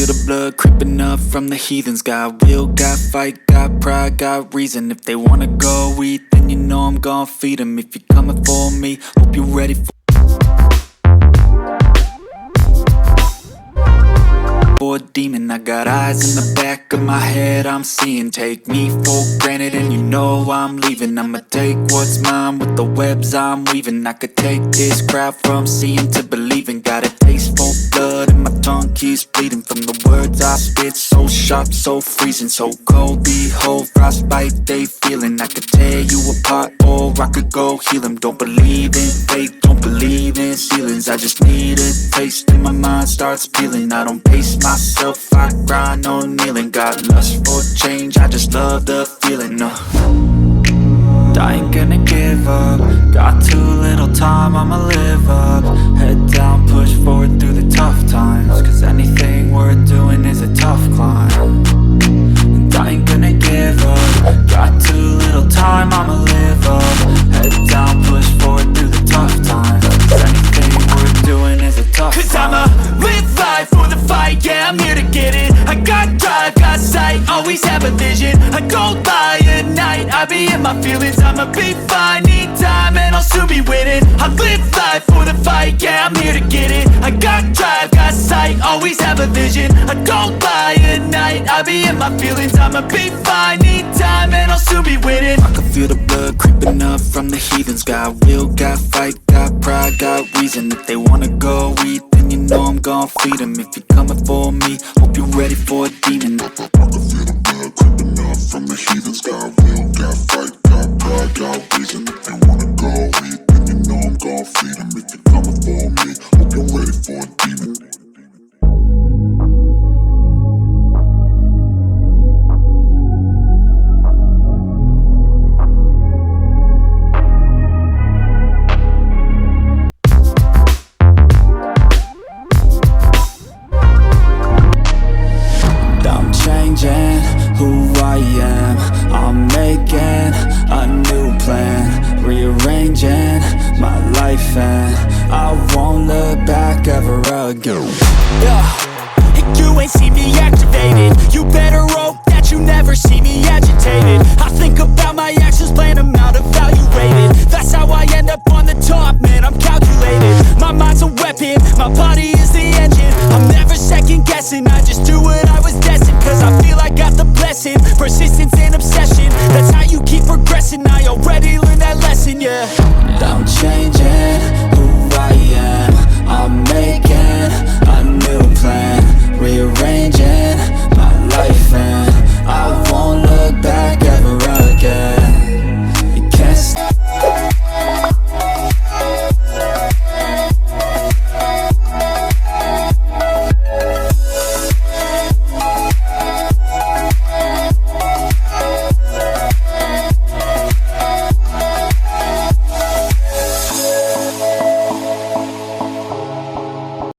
feel the blood creeping up from the heathens. Got will, got fight, got pride, got reason. If they wanna go eat, then you know I'm gon' feed them. If you're coming for me, hope you're ready for a demon. I got eyes in the back of my head, I'm seeing. Take me for granted and you know I'm leaving. I'ma take what's mine with the webs I'm weaving. I could take this crowd from seeing to believing. Got a taste for blood and my tongue keeps bleeding from the words I spit. So sharp, so freezing, so cold. Behold, frostbite they feeling. I could tear you apart or I could go heal them. Don't believe in fate, don't believe in ceilings. I just need a taste and my mind starts peeling. I don't pace myself, I grind on kneeling. Got lust for change, I just love the feeling. I ain't gonna give up. Got too little time, I'ma live up. Head down, push forward through the tough times. Cause anything worth doing is a tough climb. And I ain't gonna give up. Got too little time, I'ma live up. Head down, push forward through the tough times. Cause anything worth doing is a tough climb. Cause I'ma live life for the fight, yeah, I'm here to get it. I got drive, got sight, always have a vision. I don't lie at night, I be in my feelings. I'ma be fine, need time, and I'll soon be winning. I live life for the fight, yeah, I'm here to get it. I got drive, got sight, always have a vision. I don't lie at night, I be in my feelings. I'ma be fine, need time, and I'll soon be winning. I can feel the blood creeping up from the heathens. Got will, got fight, got pride, got reason. If they wanna go eat, then you know I'm gon' feed them. If you're coming for me, hope you're ready for a demon. I can feel the blood creeping up from the heathens. Got will, got fight, got pride, got reason. If they wanna go eat, then you know I'm gon' feed them. If you're coming for me, hope you're ready for a demon. Who I am, I'm making a new plan, rearranging my life, and I won't look back ever again. And you ain't see me activated. You better hope that you never see me agitated. I think about my actions, plan them out, evaluated. That's how I end up on the top, man, I'm calculated. My mind's a weapon, my body is the engine. I'm never second guessing, I just do what I was destined. Cause I feel I got the blessing, persistence and obsession. That's how you keep progressing, I already learned that lesson, yeah.